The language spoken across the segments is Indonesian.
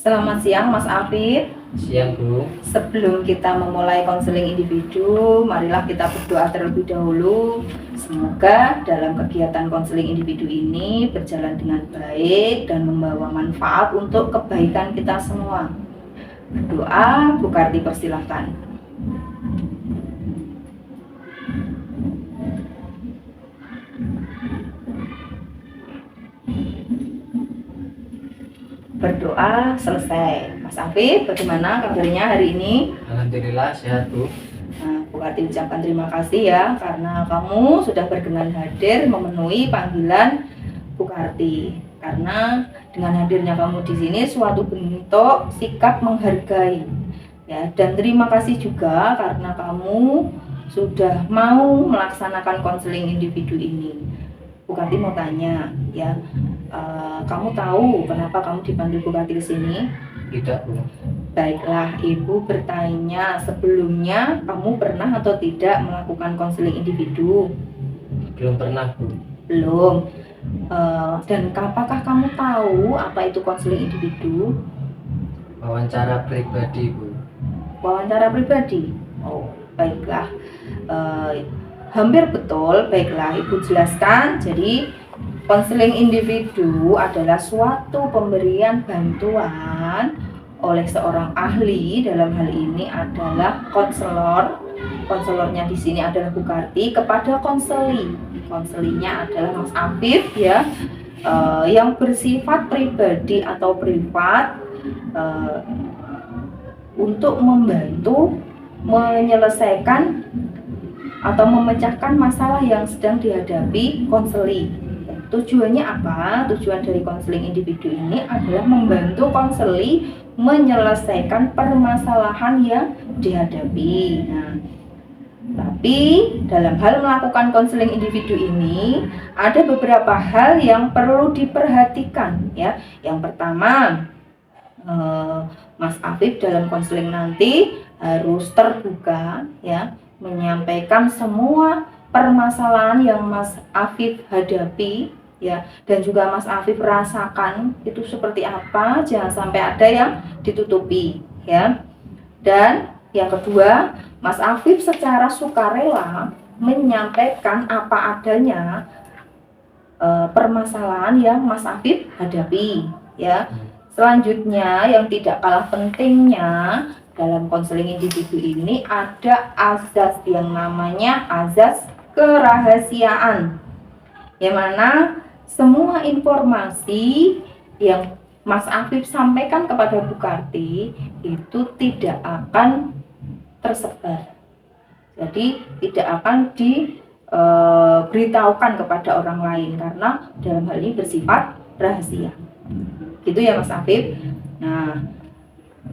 Selamat siang Mas Afif. Siang Bu. Sebelum kita memulai konseling individu, marilah kita berdoa terlebih dahulu. Semoga dalam kegiatan konseling individu ini berjalan dengan baik dan membawa manfaat untuk kebaikan kita semua. Berdoa, Bu Karti persilahkan. Berdoa selesai. Mas Afif, bagaimana kabarnya hari ini? Alhamdulillah sehat Bu. Nah, Bu Karti ucapkan terima kasih ya karena kamu sudah berkenan hadir memenuhi panggilan Bu Karti. Karena dengan hadirnya kamu di sini suatu bentuk sikap menghargai ya, dan terima kasih juga karena kamu sudah mau melaksanakan konseling individu ini. Bu Karti mau tanya ya, kamu tahu kenapa kamu dipanggil Bu Karti ke sini? Tidak Bu. Baiklah, Ibu bertanya sebelumnya kamu pernah atau tidak melakukan konseling individu? Belum pernah Bu. Belum. Dan apakah kamu tahu apa itu konseling individu? Wawancara pribadi Bu. Wawancara pribadi. Oh, baiklah. Hampir betul. Baiklah, Ibu jelaskan. Jadi konseling individu adalah suatu pemberian bantuan oleh seorang ahli, dalam hal ini adalah konselor. Konselornya di sini adalah Bu Karti kepada konseli. Konselinya adalah Mas Afif ya, yang bersifat pribadi atau privat, untuk membantu menyelesaikan atau memecahkan masalah yang sedang dihadapi konseli. Tujuannya apa? Tujuan dari konseling individu ini adalah membantu konseli menyelesaikan permasalahan yang dihadapi. Nah, tapi dalam hal melakukan konseling individu ini ada beberapa hal yang perlu diperhatikan ya. Yang pertama, Mas Afif dalam konseling nanti harus terbuka ya, menyampaikan semua permasalahan yang Mas Afif hadapi ya, dan juga Mas Afif rasakan itu seperti apa, jangan sampai ada yang ditutupi ya. Dan yang kedua, Mas Afif secara sukarela menyampaikan apa adanya permasalahan yang Mas Afif hadapi ya. Selanjutnya yang tidak kalah pentingnya dalam konseling individu ini ada azas yang namanya azas kerahasiaan, yang mana semua informasi yang Mas Afif sampaikan kepada Bu Karti itu tidak akan tersebar, jadi tidak akan diberitahukan kepada orang lain karena dalam hal ini bersifat rahasia. Gitu ya Mas Afif. Nah,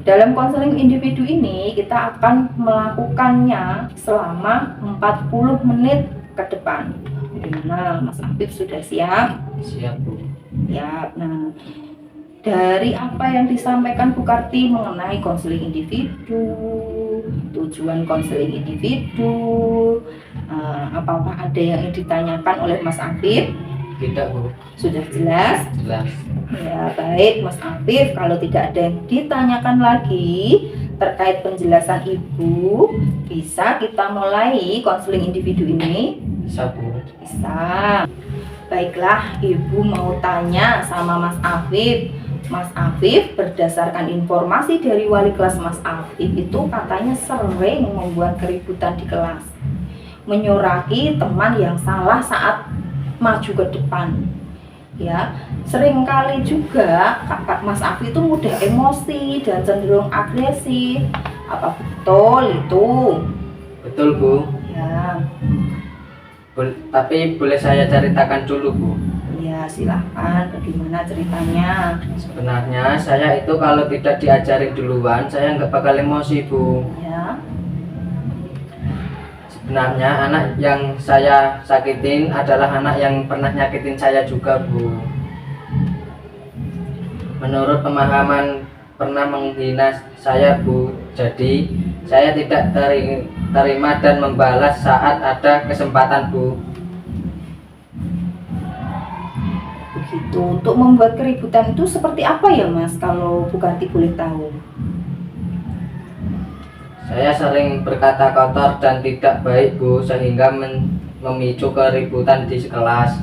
dalam konseling individu ini kita akan melakukannya selama 40 menit ke depan. Nah, Mas Afif sudah siap? Siap Bu. Ya. Nah, dari apa yang disampaikan Bu Karti mengenai konseling individu, tujuan konseling individu, apakah ada yang ditanyakan oleh Mas Afif? Tidak Bu. Sudah jelas? Jelas. Ya, baik Mas Afif, kalau tidak ada yang ditanyakan lagi terkait penjelasan Ibu, bisa kita mulai konseling individu ini? Bisa Bu. Bisa. Baiklah, Ibu mau tanya sama Mas Afif. Mas Afif, berdasarkan informasi dari wali kelas Mas Afif itu katanya sering membuat keributan di kelas, menyuraki teman yang salah saat maju ke depan ya. Seringkali juga kakak Mas Afif itu mudah emosi dan cenderung agresif. Apa betul itu? Betul Bu. Ya. Tapi boleh saya ceritakan dulu Bu? Ya, silahkan. Bagaimana ceritanya? Sebenarnya saya itu kalau tidak diajarin duluan saya nggak bakal emosi Bu. Ya. Sebenarnya anak yang saya sakitin adalah anak yang pernah nyakitin saya juga Bu. Menurut pemahaman pernah menghina saya Bu. Jadi saya tidak terima dan membalas saat ada kesempatan Bu. Begitu. Itu untuk membuat keributan itu seperti apa ya Mas, kalau Bu Karti boleh tahu? Saya sering berkata kotor dan tidak baik Bu, sehingga memicu keributan di kelas.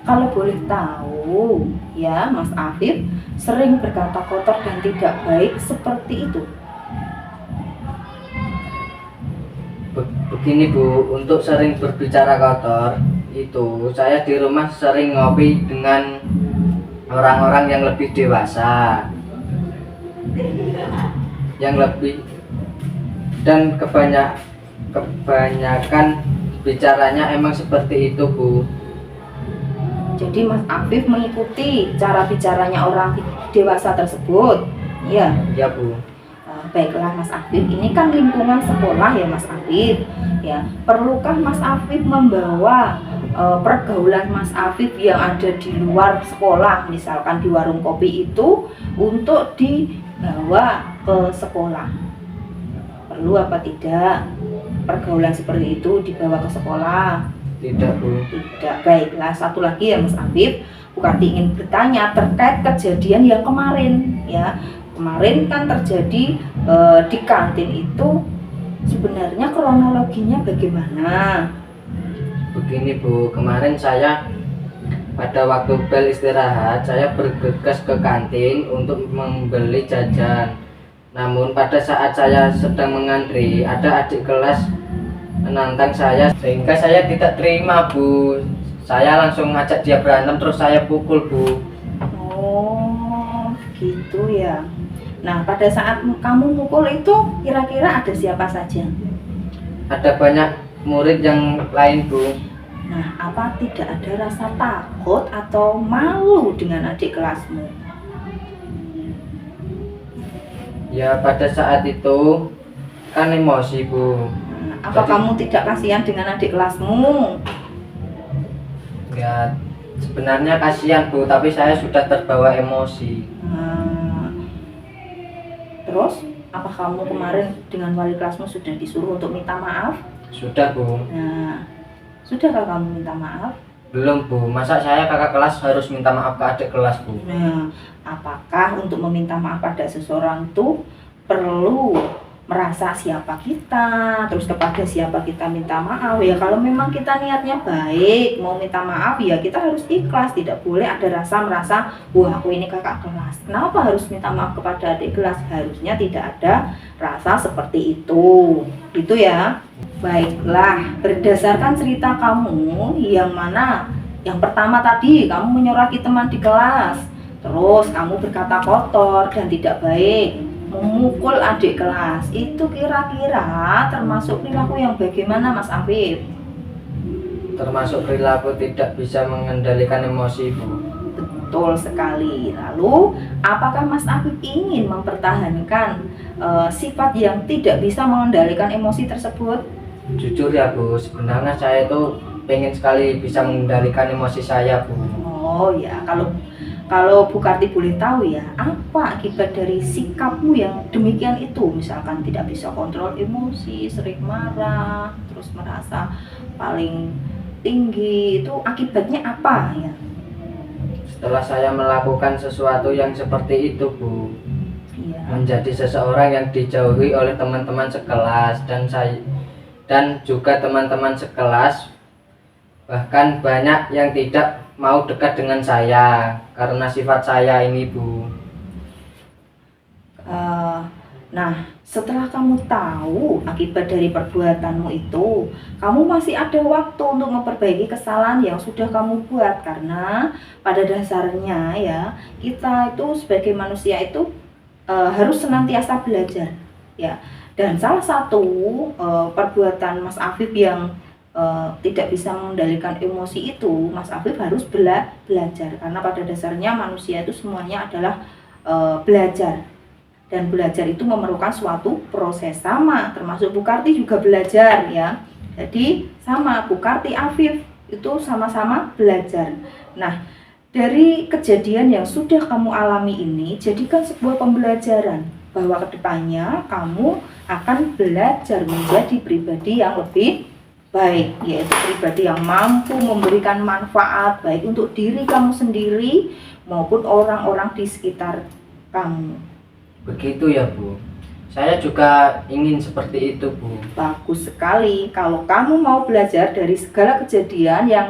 Kalau boleh tahu ya Mas Afif sering berkata kotor dan tidak baik seperti itu. Begini Bu, untuk sering berbicara kotor itu saya di rumah sering ngopi dengan orang-orang yang lebih dewasa, yang lebih, dan kebanyakan bicaranya emang seperti itu Bu. Jadi Mas Afif mengikuti cara bicaranya orang dewasa tersebut. Iya. Ya Bu. Baiklah Mas Afif, ini kan lingkungan sekolah ya Mas Afif. Ya, perlukah Mas Afif membawa pergaulan Mas Afif yang ada di luar sekolah, misalkan di warung kopi itu, untuk dibawa ke sekolah? Perlu apa tidak pergaulan seperti itu dibawa ke sekolah? Tidak Bu. Tidak. Baiklah, satu lagi ya Mas Afif, Bu Karti ingin bertanya terkait kejadian yang kemarin ya. Kemarin kan terjadi di kantin itu, sebenarnya kronologinya bagaimana? Begini Bu, kemarin saya pada waktu bel istirahat saya bergegas ke kantin untuk membeli jajan. Namun pada saat saya sedang mengantri, ada adik kelas menantang saya sehingga saya tidak terima Bu. Saya langsung ngajak dia berantem, terus saya pukul Bu. Oh gitu ya. Nah pada saat kamu mukul itu kira-kira ada siapa saja? Ada banyak murid yang lain Bu. Nah apa tidak ada rasa takut atau malu dengan adik kelasmu? Ya pada saat itu kan emosi Bu. Apa kamu tidak kasihan dengan adik kelasmu? Ya sebenarnya kasihan Bu, tapi saya sudah terbawa emosi. Terus apa kamu kemarin dengan wali kelasmu sudah disuruh untuk minta maaf? Sudah Bu. Nah, sudahkah kamu minta maaf? Belum Bu, masa saya kakak kelas harus minta maaf ke adik kelas Bu? Nah, apakah untuk meminta maaf pada seseorang itu perlu merasa siapa kita, terus kepada siapa kita minta maaf? Ya kalau memang kita niatnya baik, mau minta maaf ya kita harus ikhlas, tidak boleh ada rasa merasa, wah aku ini kakak kelas, kenapa harus minta maaf kepada adik kelas? Harusnya tidak ada rasa seperti itu, gitu ya. Baiklah, berdasarkan cerita kamu yang mana, yang pertama tadi kamu menyoraki teman di kelas, terus kamu berkata kotor dan tidak baik, memukul adik kelas, itu kira-kira termasuk perilaku yang bagaimana Mas Afif? Termasuk perilaku tidak bisa mengendalikan emosi Bu. Betul sekali. Lalu apakah Mas Afif ingin mempertahankan sifat yang tidak bisa mengendalikan emosi tersebut? Jujur ya Bu, sebenarnya saya itu pengen sekali bisa mengendalikan emosi saya Bu. Oh ya, kalau Bu Karti boleh tahu ya, apa akibat dari sikapmu yang demikian itu? Misalkan tidak bisa kontrol emosi, sering marah, terus merasa paling tinggi, itu akibatnya apa ya? Setelah saya melakukan sesuatu yang seperti itu Bu, Iya. menjadi seseorang yang dijauhi oleh teman-teman sekelas dan juga teman-teman sekelas, bahkan banyak yang tidak mau dekat dengan saya karena sifat saya ini Bu. Nah, setelah kamu tahu akibat dari perbuatanmu itu, kamu masih ada waktu untuk memperbaiki kesalahan yang sudah kamu buat, karena pada dasarnya ya kita itu sebagai manusia itu harus senantiasa belajar ya. Dan salah satu perbuatan Mas Afif yang tidak bisa mengendalikan emosi itu, Mas Afif harus belajar, karena pada dasarnya manusia itu semuanya adalah belajar, dan belajar itu memerlukan suatu proses, sama termasuk Bu Karti juga belajar ya. Jadi sama Bu Karti, Afif itu sama-sama belajar. Nah, dari kejadian yang sudah kamu alami ini, jadikan sebuah pembelajaran bahwa kedepannya kamu akan belajar menjadi pribadi yang lebih baik, yaitu pribadi yang mampu memberikan manfaat baik untuk diri kamu sendiri maupun orang-orang di sekitar kamu. Begitu ya Bu. Saya juga ingin seperti itu Bu. Bagus sekali kalau kamu mau belajar dari segala kejadian yang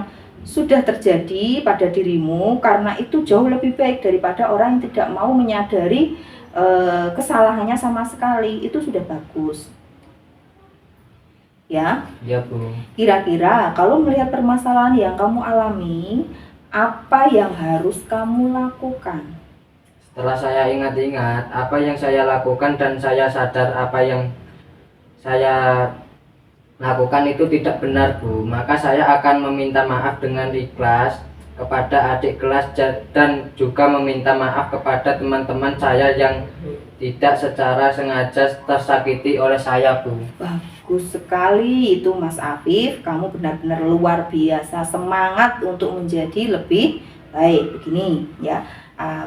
sudah terjadi pada dirimu, karena itu jauh lebih baik daripada orang yang tidak mau menyadari kesalahannya sama sekali. Itu sudah bagus. Ya, Ya Bu. kira-kira kalau melihat permasalahan yang kamu alami, apa yang harus kamu lakukan? Setelah saya ingat-ingat apa yang saya lakukan dan saya sadar apa yang saya lakukan itu tidak benar Bu, maka saya akan meminta maaf dengan ikhlas kepada adik kelas dan juga meminta maaf kepada teman-teman saya yang tidak secara sengaja tersakiti oleh saya Bu. Bagus sekali itu Mas Afif, kamu benar-benar luar biasa, semangat untuk menjadi lebih baik. Begini ya,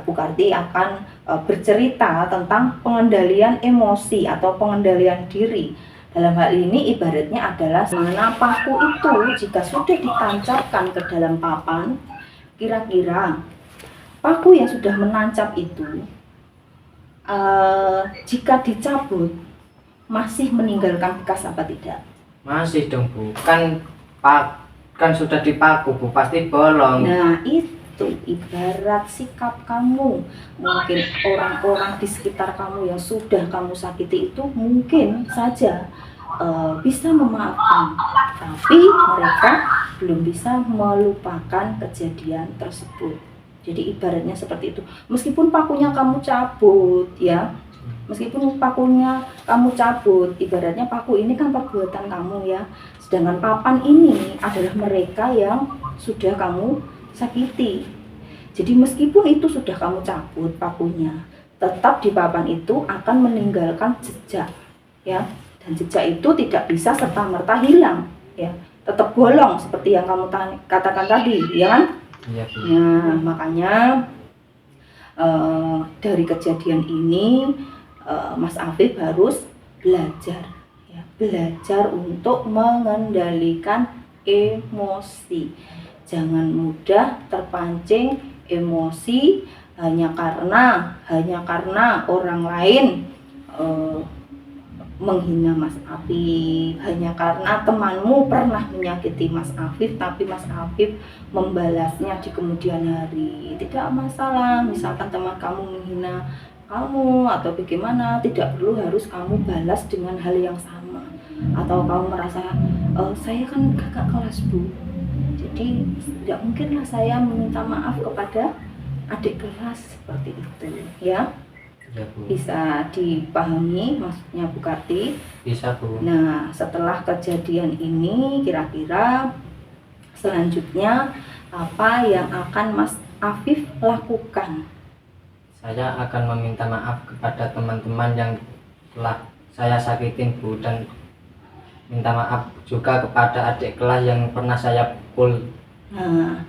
Bu Karti akan bercerita tentang pengendalian emosi atau pengendalian diri. Dalam hal ini ibaratnya adalah mana paku itu jika sudah ditancapkan ke dalam papan, kira-kira paku yang sudah menancap itu jika dicabut masih meninggalkan bekas apa tidak? Masih dong Bu, kan sudah dipaku Bu, pasti bolong. Nah itu ibarat sikap kamu. Mungkin orang-orang di sekitar kamu yang sudah kamu sakiti itu mungkin saja bisa memaafkan, tapi mereka belum bisa melupakan kejadian tersebut. Jadi ibaratnya seperti itu. Meskipun pakunya kamu cabut ya, meskipun pakunya kamu cabut, ibaratnya paku ini kan perbuatan kamu ya, sedangkan papan ini adalah mereka yang sudah kamu sakiti. Jadi meskipun itu sudah kamu cabut pakunya, tetap di papan itu akan meninggalkan jejak ya, dan jejak itu tidak bisa serta-merta hilang ya, tetap bolong seperti yang kamu katakan tadi ya kan. Iya Bu. Nah makanya dari kejadian ini Mas Afif harus belajar ya, belajar untuk mengendalikan emosi. Jangan mudah terpancing emosi hanya karena orang lain menghina Mas Afif, hanya karena temanmu pernah menyakiti Mas Afif tapi Mas Afif membalasnya di kemudian hari. Tidak masalah, misalkan teman kamu menghina kamu atau bagaimana, tidak perlu harus kamu balas dengan hal yang sama. Atau kamu merasa saya kan kakak kelas Bu, jadi tidak mungkinlah saya meminta maaf kepada adik kelas, seperti itu ya. Ya Bu. Bisa dipahami maksudnya Bu Karti? Bisa Bu. Nah setelah kejadian ini kira-kira selanjutnya apa yang akan Mas Afif lakukan? Saya akan meminta maaf kepada teman-teman yang telah saya sakitin Bu, dan minta maaf juga kepada adik kelas yang pernah saya pukul. Nah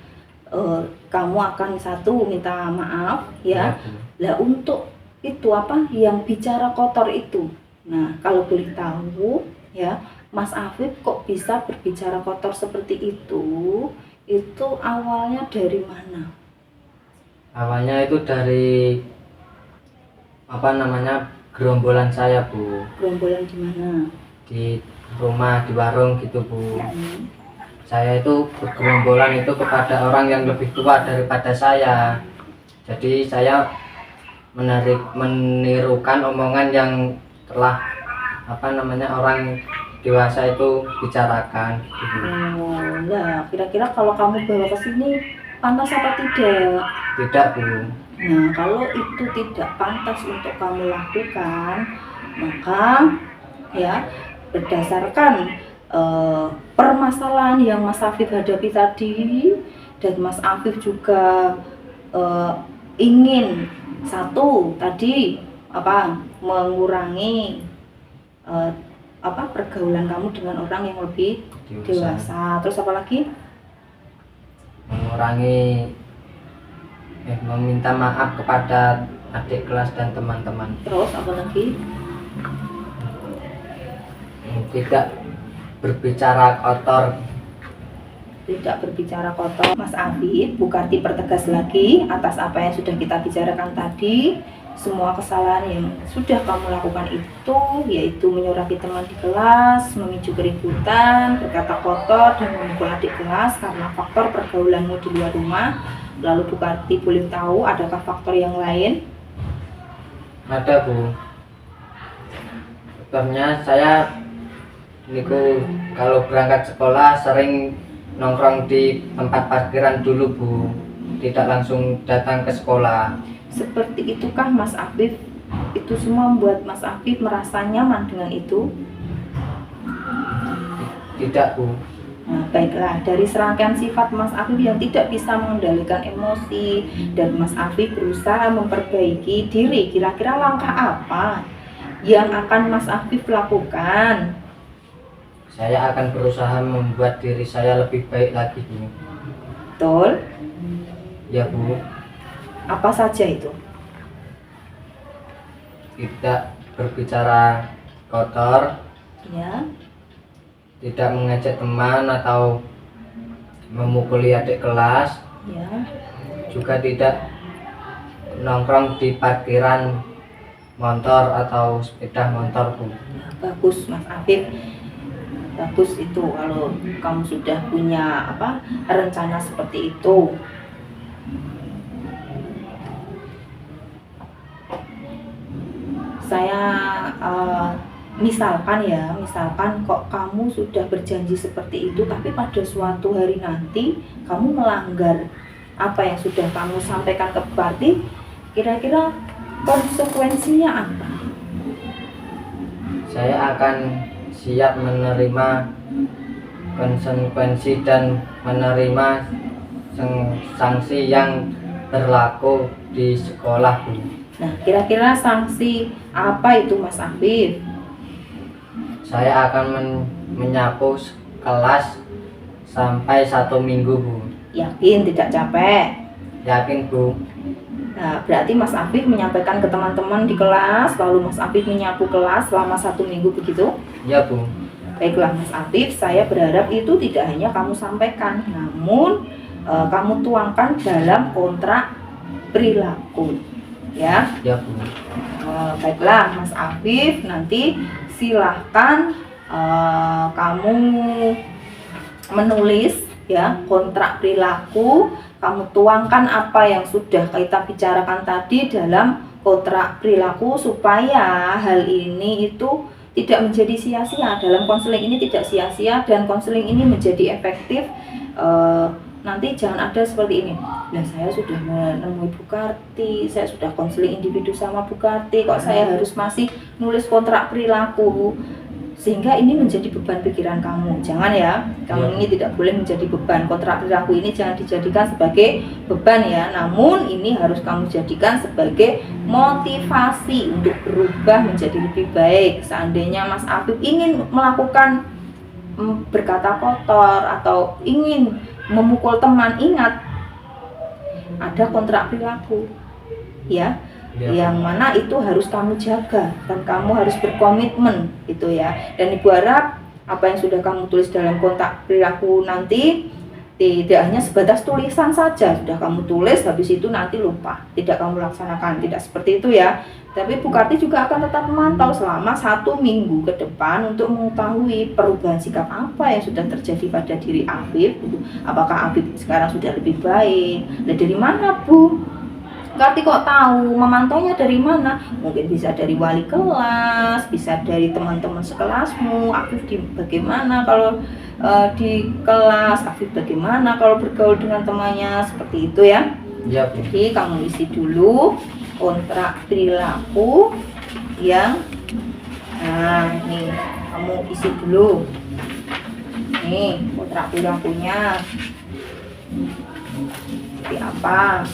kamu akan satu minta maaf ya. Lah untuk itu apa yang bicara kotor itu, nah kalau boleh tahu ya Mas Afif kok bisa berbicara kotor seperti itu awalnya dari mana? Awalnya itu dari gerombolan saya Bu, Gerombolan di mana? di rumah, di warung gitu Bu. Saya itu bergerombolan itu kepada orang yang lebih tua daripada saya, jadi saya menirukan omongan yang telah orang dewasa itu bicarakan gitu. Oh, nah kira-kira kalau kamu bawa ke sini pantas apa tidak? Tidak Bu. Nah kalau itu tidak pantas untuk kamu lakukan, maka ya berdasarkan permasalahan yang Mas Afif hadapi tadi, dan Mas Afif juga ingin satu tadi mengurangi pergaulan kamu dengan orang yang lebih dewasa. Terus apa lagi? Mengurangi meminta maaf kepada adik kelas dan teman-teman. Terus apa lagi? Tidak berbicara kotor. Tidak berbicara kotor. Mas Afif, Bu Karti pertegas lagi atas apa yang sudah kita bicarakan tadi. Semua kesalahan yang sudah kamu lakukan itu, yaitu menyurati teman di kelas, memicu keributan, berkata kotor, dan memukul adik kelas karena faktor pergaulanmu di luar rumah. Lalu Bu Karti boleh tahu adakah faktor yang lain? Ada, Bu. Faktornya saya niku kalau berangkat sekolah sering nongkrong di tempat parkiran dulu, Bu. Tidak langsung datang ke sekolah. Seperti itukah Mas Afif? Itu semua membuat Mas Afif merasa nyaman dengan itu? Tidak, Bu. Nah, baiklah, dari serangkaian sifat Mas Afif yang tidak bisa mengendalikan emosi dan Mas Afif berusaha memperbaiki diri, kira-kira langkah apa yang akan Mas Afif lakukan? Saya akan berusaha membuat diri saya lebih baik lagi, Bu. Betul? Ya, Bu. Apa saja itu? Tidak berbicara kotor, Ya, tidak mengejek teman atau memukuli adik kelas, ya. juga tidak nongkrong di parkiran motor atau sepeda motor, Bu. Bagus Mas Afif. Bagus itu kalau kamu sudah punya rencana seperti itu. Saya misalkan kok kamu sudah berjanji seperti itu, tapi pada suatu hari nanti kamu melanggar apa yang sudah kamu sampaikan ke Bupati, kira-kira konsekuensinya apa? Saya akan siap menerima konsekuensi dan menerima sanksi yang berlaku di sekolah, Bu. Nah, kira-kira sanksi apa itu Mas Afif? Saya akan menyapu kelas sampai 1 minggu, Bu. Yakin tidak capek? Yakin, Bu. Nah, berarti Mas Afif menyampaikan ke teman-teman di kelas, lalu Mas Afif menyapu kelas selama 1 minggu begitu? Ya, Bu. Baiklah Mas Afif, saya berharap itu tidak hanya kamu sampaikan, namun kamu tuangkan dalam kontrak perilaku, ya. Ya, Bu. Baiklah Mas Afif, nanti silahkan kamu menulis ya kontrak perilaku. Kamu tuangkan apa yang sudah kita bicarakan tadi dalam kontrak perilaku supaya hal ini itu tidak menjadi sia-sia. Dalam konseling ini tidak sia-sia dan konseling ini menjadi efektif. Nanti jangan ada seperti ini. Nah, saya sudah menemui Bu Karti, saya sudah konseling individu sama Bu Karti, kok saya harus masih nulis kontrak perilaku? Sehingga ini menjadi beban pikiran kamu. Jangan ya, kamu ini tidak boleh menjadi beban. Kontrak perilaku ini jangan dijadikan sebagai beban ya, namun ini harus kamu jadikan sebagai motivasi untuk berubah menjadi lebih baik. Seandainya Mas Afif ingin melakukan berkata kotor atau ingin memukul teman, ingat ada kontrak perilaku ya, yang mana itu harus kamu jaga dan kamu harus berkomitmen itu ya. Dan Ibu harap apa yang sudah kamu tulis dalam kontrak perilaku nanti tidak hanya sebatas tulisan saja, sudah kamu tulis habis itu nanti lupa, tidak kamu laksanakan, tidak seperti itu ya. Tapi Bu Karti juga akan tetap memantau selama 1 minggu ke depan untuk mengetahui perubahan sikap apa yang sudah terjadi pada diri Afif. Apakah Afif sekarang sudah lebih baik? Dan dari mana Bu Karti kok tahu? Memantaunya dari mana? Mungkin bisa dari wali kelas, bisa dari teman-teman sekelasmu. Afif bagaimana kalau di kelas, Afif bagaimana kalau bergaul dengan temannya, seperti itu ya. Ya, Bu. Jadi kamu isi dulu kontrak perilaku yang nih kamu isi dulu nih kontrak perilakunya seperti apa.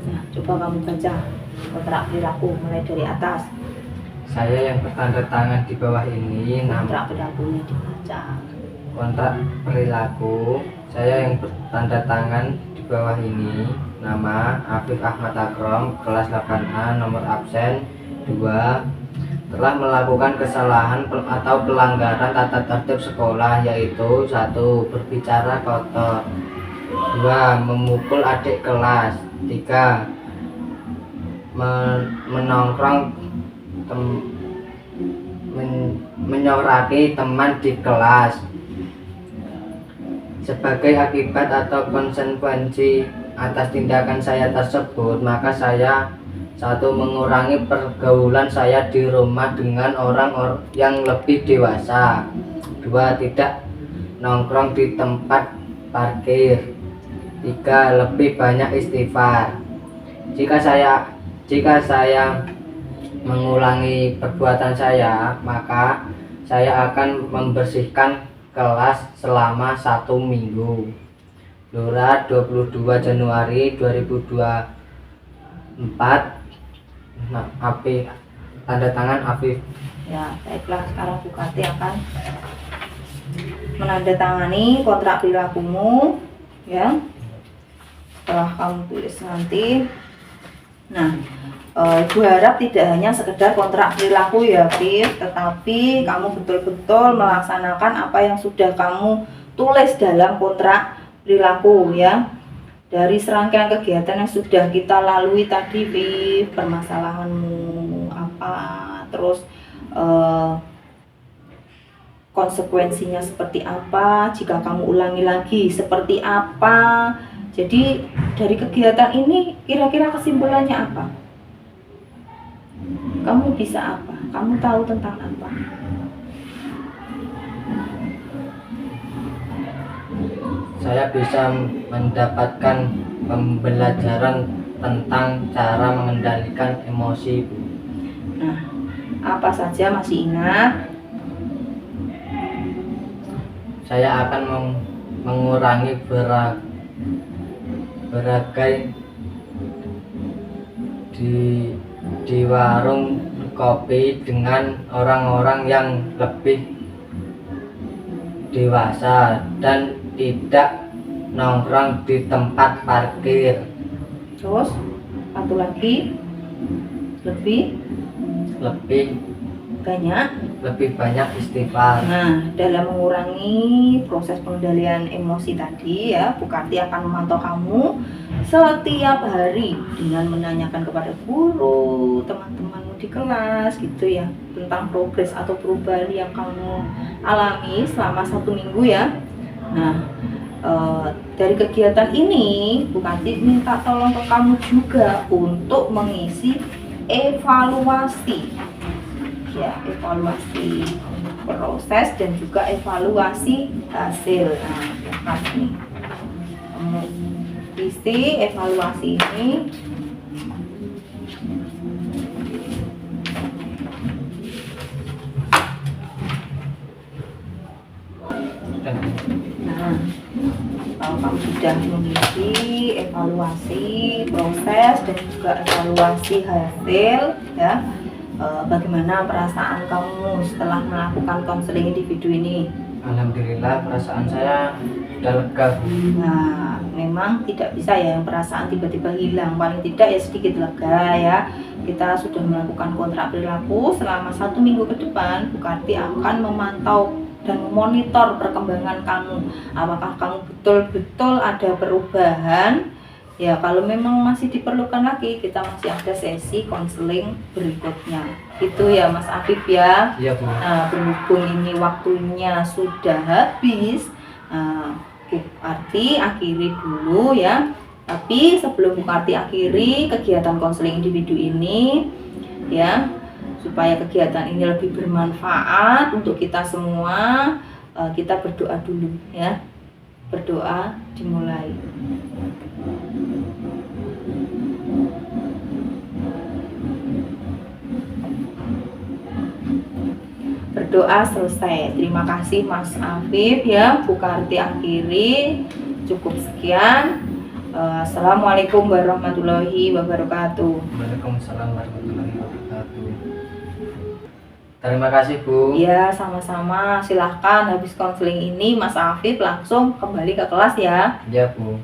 Nah, coba kamu baca kontrak perilaku mulai dari atas. Saya yang bertanda tangan di bawah ini Kontrak perilakunya dibaca. kontrak perilaku. Saya yang bertanda tangan di bawah ini. Nama Afif Ahmad Akrom, kelas 8A, nomor absen 2. Telah melakukan kesalahan atau pelanggaran tata tertib sekolah, yaitu 1. Berbicara kotor, 2. Memukul adik kelas, 3. Menongkrong menyoraki teman di kelas. Sebagai akibat atau konsekuensi atas tindakan saya tersebut, maka saya 1. Mengurangi pergaulan saya di rumah dengan orang yang lebih dewasa. 2. Tidak nongkrong di tempat parkir. 3. Lebih banyak istighfar. Jika saya mengulangi perbuatan saya, maka saya akan membersihkan kelas selama 1 minggu. Lurah 22 Januari 2024. Afif, tanda tangan Afif. Ya, baiklah, sekarang Bukati akan menandatangani kontrak perilakumu, ya. Setelah kamu tulis nanti. Nah, Ibu harap tidak hanya sekedar kontrak perilaku ya, Afif, tetapi kamu betul-betul melaksanakan apa yang sudah kamu tulis dalam kontrak perilaku, ya. Dari serangkaian kegiatan yang sudah kita lalui tadi, Afif, permasalahanmu apa, terus konsekuensinya seperti apa, jika kamu ulangi lagi seperti apa. Jadi dari kegiatan ini kira-kira kesimpulannya apa? Kamu bisa apa? Kamu tahu tentang apa? Saya bisa mendapatkan pembelajaran tentang cara mengendalikan emosi, Bu. Nah, apa saja masih ingat? Saya akan mengurangi berbagai di warung kopi dengan orang-orang yang lebih dewasa dan tidak nongkrong di tempat parkir. Terus satu lagi, lebih banyak istighfar. Nah, dalam mengurangi proses pengendalian emosi tadi, ya, Bukati akan memantau kamu setiap hari dengan menanyakan kepada guru, teman-temanmu di kelas, gitu ya, tentang progres atau perubahan yang kamu alami selama 1 minggu, ya. Nah, dari kegiatan ini Bukati minta tolong ke kamu juga untuk mengisi evaluasi, ya, evaluasi proses dan juga evaluasi hasil. Nah, ini kamu isi evaluasi ini. Nah, kalau kamu sudah mengisi evaluasi proses dan juga evaluasi hasil, ya, bagaimana perasaan kamu setelah melakukan konseling individu ini? Alhamdulillah, perasaan saya sudah lega. Nah, memang tidak bisa ya yang perasaan tiba-tiba hilang, paling tidak ya sedikit lega, ya. Kita sudah melakukan kontrak perilaku selama 1 minggu ke depan. Bukati akan memantau dan memonitor perkembangan kamu, apakah kamu betul-betul ada perubahan. Ya, kalau memang masih diperlukan lagi, kita masih ada sesi konseling berikutnya. Itu ya Mas Afif, ya. Iya, Bu. Nah, berhubung ini waktunya sudah habis, Bukati akhiri dulu, ya. Tapi sebelum Bukati akhiri kegiatan konseling individu ini, ya, supaya kegiatan ini lebih bermanfaat untuk kita semua, kita berdoa dulu, ya. Berdoa dimulai. Berdoa selesai. Terima kasih Mas Afif, ya. Bukati akhiri. Cukup sekian. Assalamualaikum warahmatullahi wabarakatuh. Waalaikumsalam warahmatullahi wabarakatuh. Terima kasih Bu. Iya, sama-sama. Silahkan habis konseling ini Mas Afif langsung kembali ke kelas ya. Ya Bu.